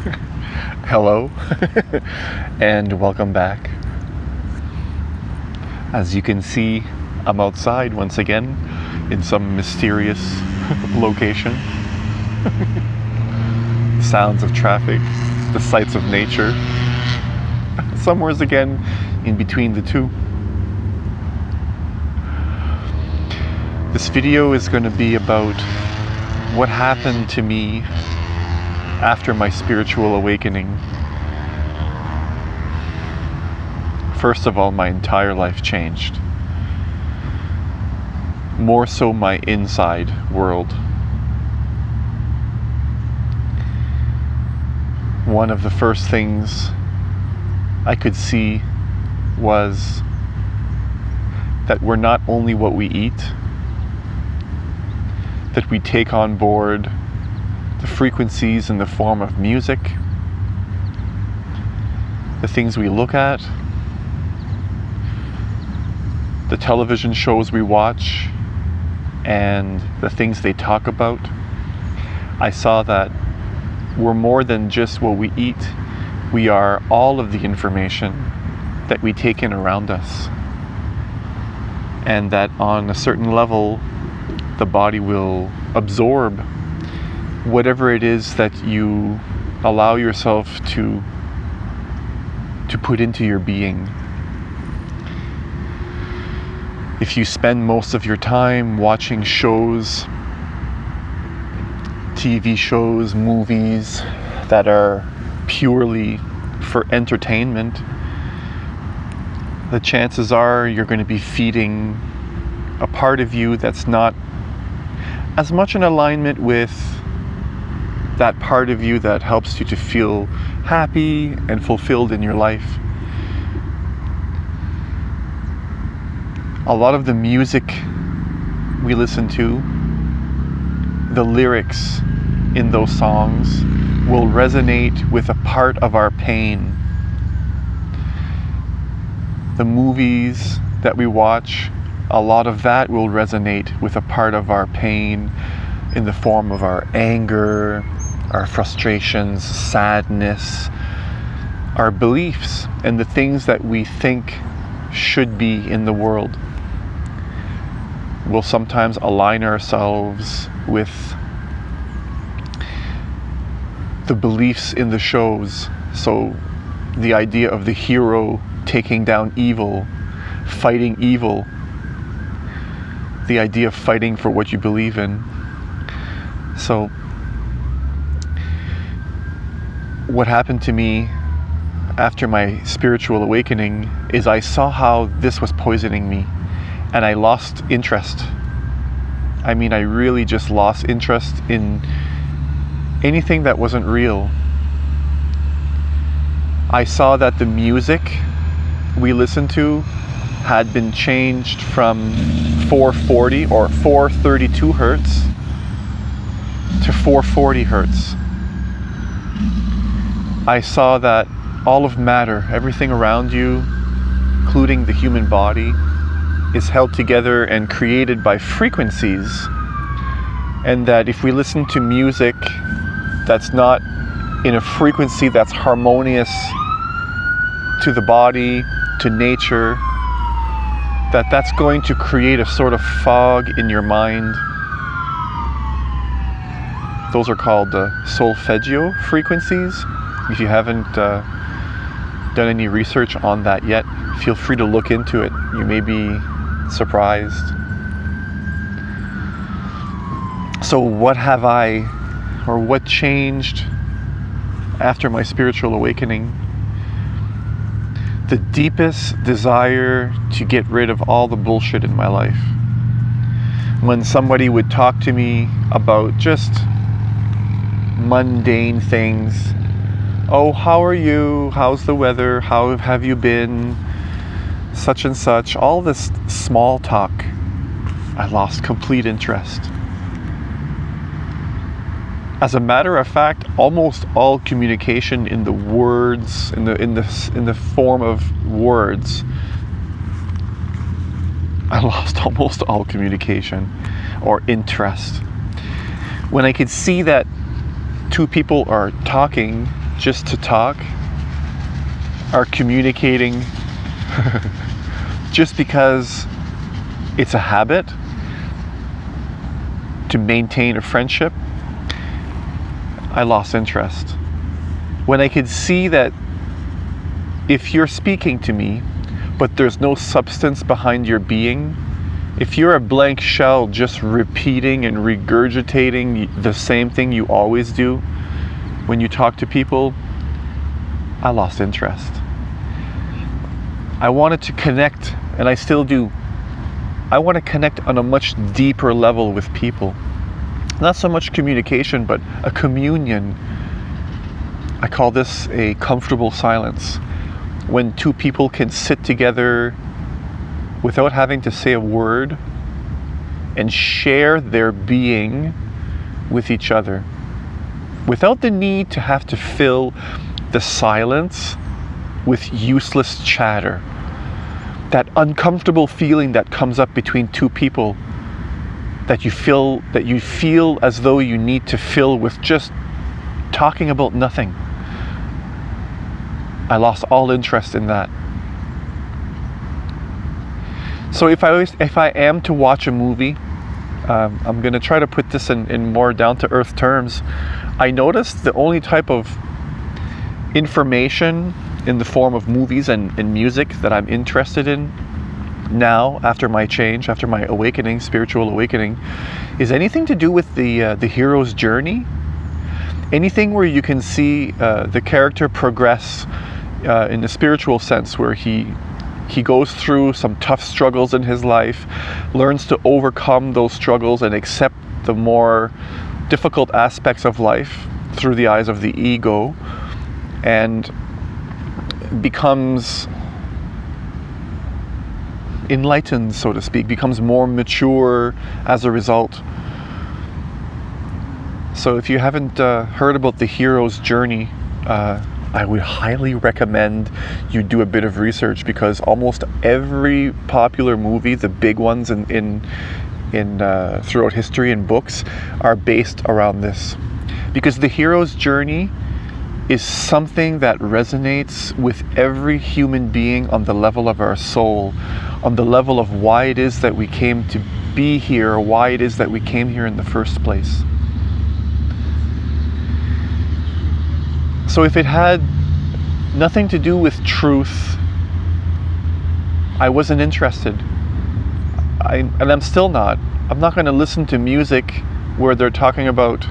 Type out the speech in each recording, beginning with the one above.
Hello and welcome back. As you can see, I'm outside once again in some mysterious location. Sounds of traffic, the sights of nature, somewheres again in between the two. This video is going to be about what happened to me after my spiritual awakening. First of all, my entire life changed. More so my inside world. One of the first things I could see was that we're not only what we eat, that we take on board the frequencies in the form of music, the things we look at, the television shows we watch, and the things they talk about. I saw that we're more than just what we eat. We are all of the information that we take in around us. And that on a certain level, the body will absorb whatever it is that you allow yourself to put into your being. If you spend most of your time watching shows, TV shows, movies that are purely for entertainment, the chances are you're going to be feeding a part of you that's not as much in alignment with that part of you that helps you to feel happy and fulfilled in your life. A lot of the music we listen to, the lyrics in those songs will resonate with a part of our pain. The movies that we watch, a lot of that will resonate with a part of our pain in the form of our anger, our frustrations, sadness, our beliefs, and the things that we think should be in the world. We'll sometimes align ourselves with the beliefs in the shows. So the idea of the hero taking down evil, fighting evil, the idea of fighting for what you believe in. So what happened to me after my spiritual awakening is I saw how this was poisoning me, and I lost interest. I mean, I really just lost interest in anything that wasn't real. I saw that the music we listened to had been changed from 440 or 432 hertz to 440 hertz. I saw that all of matter, everything around you, including the human body, is held together and created by frequencies. And that if we listen to music that's not in a frequency that's harmonious to the body, to nature, that's going to create a sort of fog in your mind. Those are called solfeggio frequencies. If you haven't done any research on that yet, feel free to look into it. You may be surprised. So what changed after my spiritual awakening? The deepest desire to get rid of all the bullshit in my life. When somebody would talk to me about just mundane things, oh, how are you? How's the weather? How have you been? Such and such. All this small talk, I lost complete interest. As a matter of fact, almost all communication in the words, in the form of words, I lost almost all communication or interest. When I could see that two people are talking just to talk, are communicating just because it's a habit to maintain a friendship, I lost interest. When I could see that if you're speaking to me, but there's no substance behind your being, if you're a blank shell just repeating and regurgitating the same thing you always do when you talk to people, I lost interest. I wanted to connect, and I still do. I want to connect on a much deeper level with people. Not so much communication, but a communion. I call this a comfortable silence. When two people can sit together without having to say a word and share their being with each other, without the need to have to fill the silence with useless chatter. That uncomfortable feeling that comes up between two people that you feel as though you need to fill with just talking about nothing. I lost all interest in that. So if I am to watch a movie, I'm going to try to put this in more down-to-earth terms. I noticed the only type of information in the form of movies and music that I'm interested in now, after my change, after my awakening, spiritual awakening, is anything to do with the hero's journey. Anything where you can see the character progress in the spiritual sense, where he goes through some tough struggles in his life, learns to overcome those struggles and accept the more difficult aspects of life through the eyes of the ego, and becomes enlightened, so to speak, becomes more mature as a result. So if you haven't heard about the hero's journey, I would highly recommend you do a bit of research, because almost every popular movie, the big ones in throughout history and books, are based around this. Because the hero's journey is something that resonates with every human being on the level of our soul, on the level of why it is that we came to be here, why it is that we came here in the first place. So if it had nothing to do with truth, I wasn't interested. And I'm still not. I'm not going to listen to music where they're talking about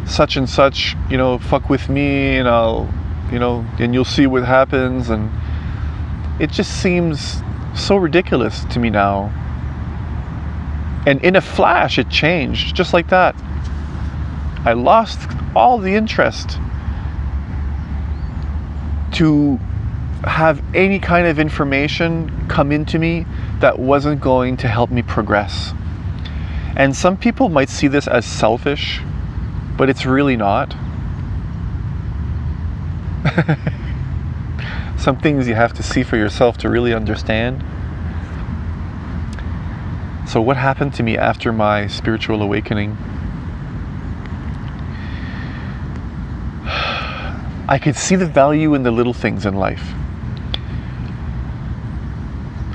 such and such, fuck with me, and and you'll see what happens. And it just seems so ridiculous to me now. And in a flash, it changed, just like that. I lost all the interest to have any kind of information come into me that wasn't going to help me progress. And some people might see this as selfish, but it's really not. Some things you have to see for yourself to really understand. So what happened to me after my spiritual awakening? I could see the value in the little things in life.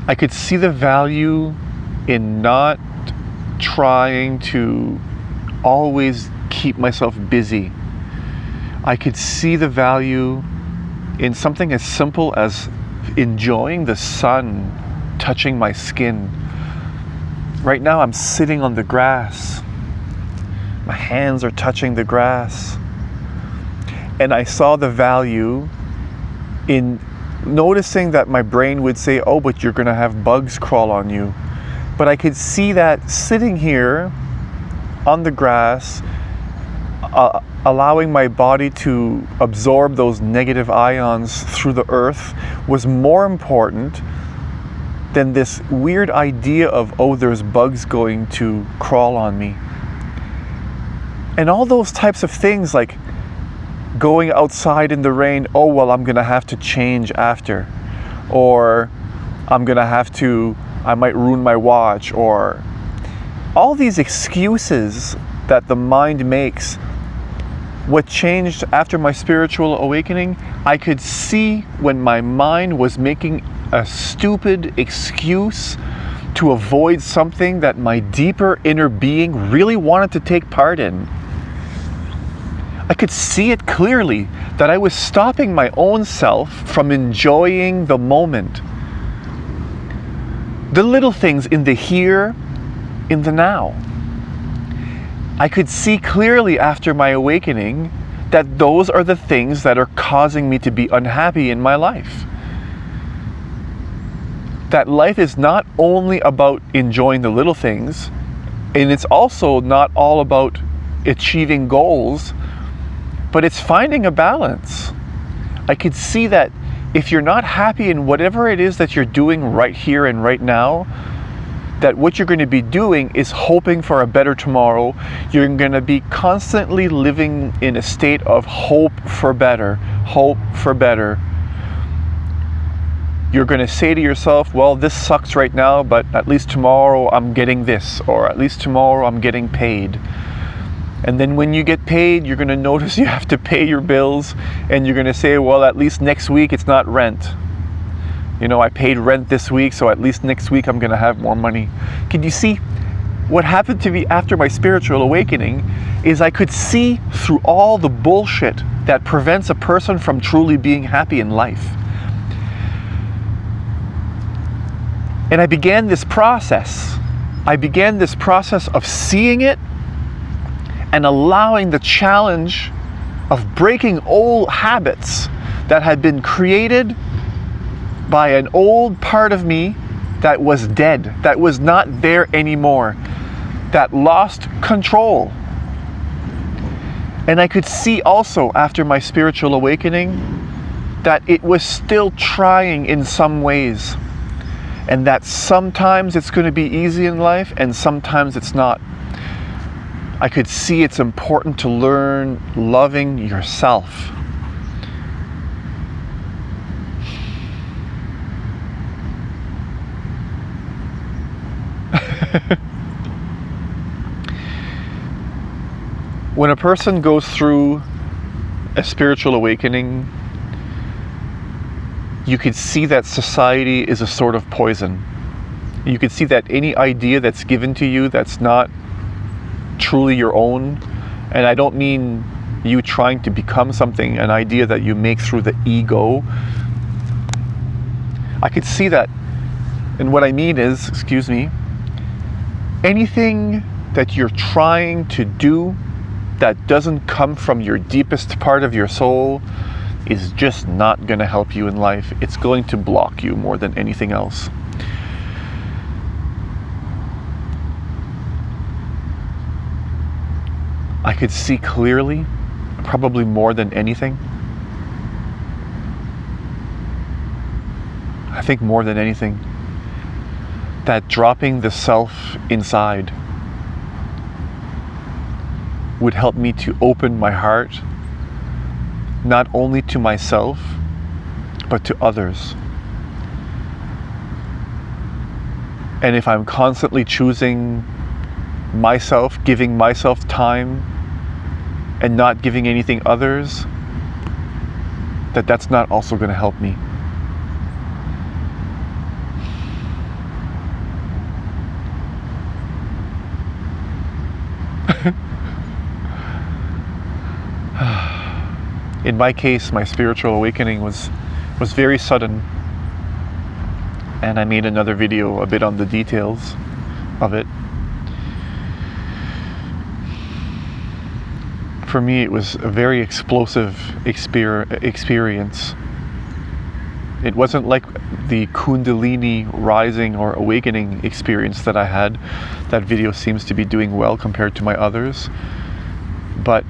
I could see the value in not trying to always keep myself busy. I could see the value in something as simple as enjoying the sun touching my skin. Right now I'm sitting on the grass. My hands are touching the grass. And I saw the value in noticing that my brain would say, oh, but you're going to have bugs crawl on you. But I could see that sitting here on the grass, allowing my body to absorb those negative ions through the earth was more important than this weird idea of, oh, there's bugs going to crawl on me. And all those types of things, like going outside in the rain, oh, well, I'm going to have to change after. Or I might ruin my watch. Or all these excuses that the mind makes What changed after my spiritual awakening, I could see when my mind was making a stupid excuse to avoid something that my deeper inner being really wanted to take part in. I could see it clearly that I was stopping my own self from enjoying the moment. The little things in the here, in the now. I could see clearly after my awakening that those are the things that are causing me to be unhappy in my life. That life is not only about enjoying the little things, and it's also not all about achieving goals, but it's finding a balance. I could see that if you're not happy in whatever it is that you're doing right here and right now, that what you're going to be doing is hoping for a better tomorrow. You're going to be constantly living in a state of hope for better, hope for better. You're going to say to yourself, well, this sucks right now, but at least tomorrow I'm getting this, or at least tomorrow I'm getting paid. And then when you get paid, you're going to notice you have to pay your bills, and you're going to say, well, at least next week it's not rent. You know, I paid rent this week, so at least next week I'm going to have more money. Can you see? What happened to me after my spiritual awakening is I could see through all the bullshit that prevents a person from truly being happy in life. And I began this process. I began this process of seeing it and allowing the challenge of breaking old habits that had been created by an old part of me that was dead, that was not there anymore, that lost control. And I could see also after my spiritual awakening that it was still trying in some ways, and that sometimes it's going to be easy in life and sometimes it's not. I could see it's important to learn loving yourself. When a person goes through a spiritual awakening, you could see that society is a sort of poison. You could see that any idea that's given to you that's not truly your own, and I don't mean you trying to become something, an idea that you make through the ego. I could see that, and what I mean is, anything that you're trying to do that doesn't come from your deepest part of your soul is just not going to help you in life. It's going to block you more than anything else. I could see clearly, probably more than anything. I think more than anything, that dropping the self inside would help me to open my heart, not only to myself, but to others. And if I'm constantly choosing myself, giving myself time, and not giving anything others, that's not also going to help me. In my case, my spiritual awakening was very sudden, and I made another video a bit on the details of it. For me, it was a very explosive experience. It wasn't like the Kundalini rising or awakening experience that I had. That video seems to be doing well compared to my others, but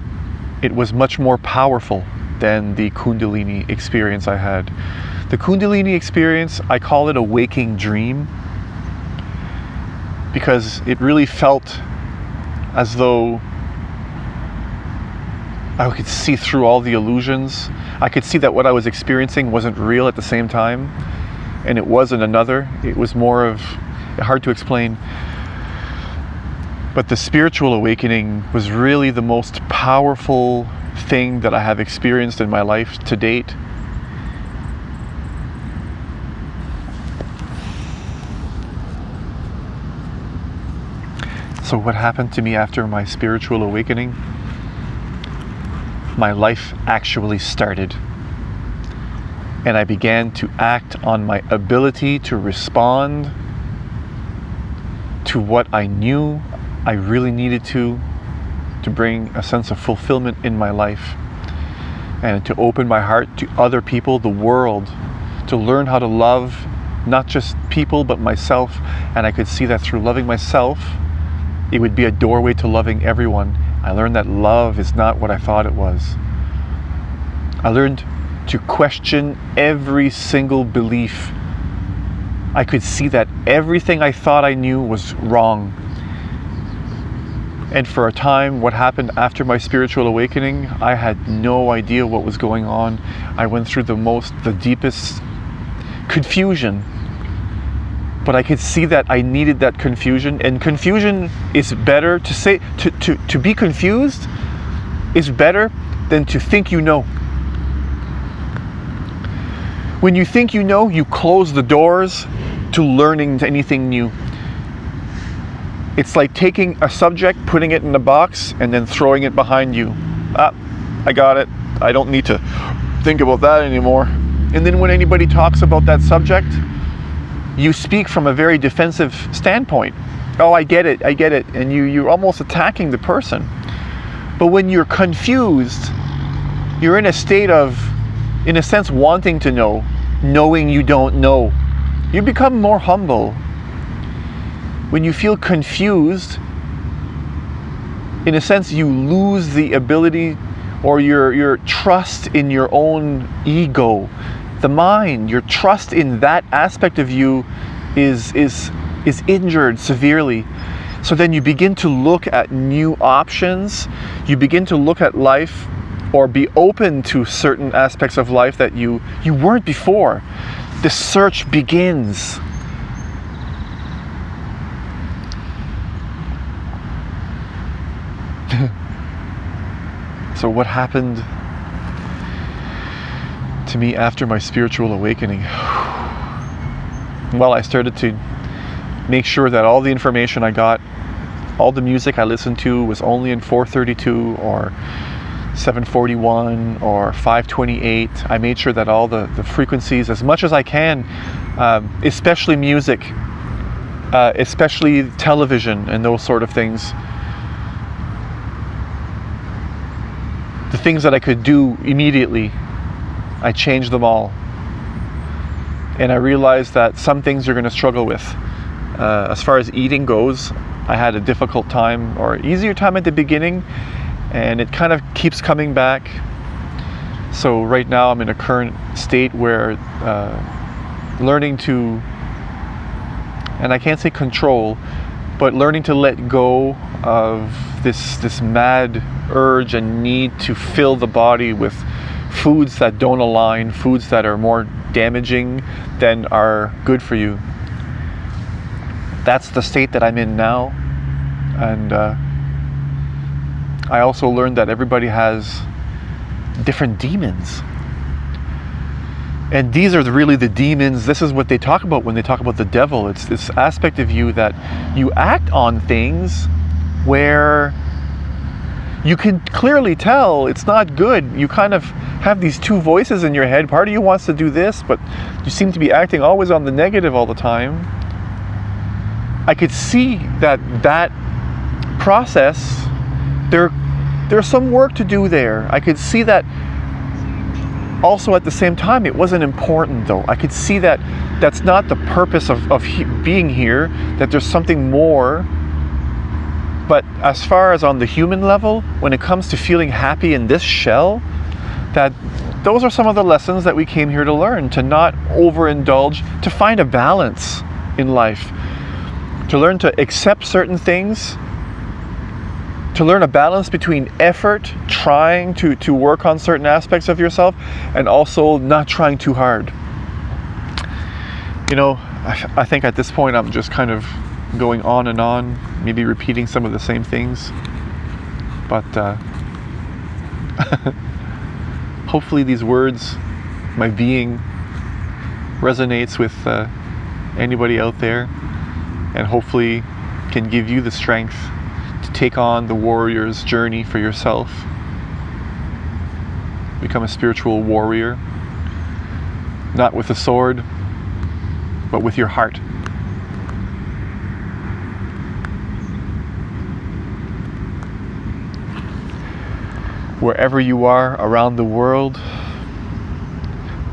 it was much more powerful than the Kundalini experience I had. The Kundalini experience, I call it a waking dream, because it really felt as though I could see through all the illusions. I could see that what I was experiencing wasn't real at the same time, and it wasn't another. It was more of, hard to explain. But the spiritual awakening was really the most powerful thing that I have experienced in my life to date. So what happened to me after my spiritual awakening? My life actually started. And I began to act on my ability to respond to what I knew I really needed to bring a sense of fulfillment in my life, and to open my heart to other people, the world, to learn how to love not just people but myself. And I could see that through loving myself, it would be a doorway to loving everyone. I learned that love is not what I thought it was. I learned to question every single belief. I could see that everything I thought I knew was wrong. And for a time, what happened after my spiritual awakening, I had no idea what was going on. I went through the deepest confusion. But I could see that I needed that confusion, and confusion is better to be confused is better than to think you know. When you think you know, you close the doors to learning anything new. It's like taking a subject, putting it in a box, and then throwing it behind you. I got it. I don't need to think about that anymore. And then when anybody talks about that subject, you speak from a very defensive standpoint. Oh, I get it. And you're almost attacking the person. But when you're confused, you're in a state of, in a sense, wanting to know, knowing you don't know. You become more humble. When you feel confused, in a sense, you lose the ability or your trust in your own ego. The mind, your trust in that aspect of you is injured severely. So then you begin to look at new options. You begin to look at life, or be open to certain aspects of life that you weren't before. The search begins. So what happened to me after my spiritual awakening? Well, I started to make sure that all the information I got, all the music I listened to was only in 432 or 741 or 528. I made sure that all the frequencies, as much as I can, especially music, especially television and those sort of things, the things that I could do immediately, I changed them all. And I realized that some things you're going to struggle with. As far as eating goes, I had a difficult time, or easier time at the beginning, and it kind of keeps coming back. So right now I'm in a current state where learning to, and I can't say control, but learning to let go of this mad urge and need to fill the body with foods that don't align, foods that are more damaging than are good for you. That's the state that I'm in now. And I also learned that everybody has different demons. And these are really the demons. This is what they talk about when they talk about the devil. It's this aspect of you that you act on things where you can clearly tell it's not good. You kind of have these two voices in your head. Part of you wants to do this, but you seem to be acting always on the negative all the time. I could see that process, there's some work to do there. I could see that. Also, at the same time, it wasn't important though. I could see that that's not the purpose of being here, that there's something more. But as far as on the human level, when it comes to feeling happy in this shell, that those are some of the lessons that we came here to learn, to not overindulge, to find a balance in life, to learn to accept certain things, to learn a balance between effort, trying to work on certain aspects of yourself, and also not trying too hard. You know, I think at this point I'm just kind of going on and on, maybe repeating some of the same things. But Hopefully these words, my being, resonates with anybody out there, and hopefully can give you the strength to take on the warrior's journey for yourself. Become a spiritual warrior, not with a sword, but with your heart. Wherever you are around the world,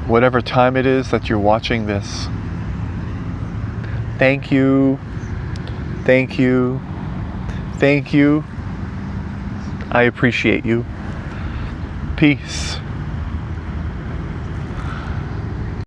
whatever time it is that you're watching this, thank you, thank you, thank you. I appreciate you. Peace.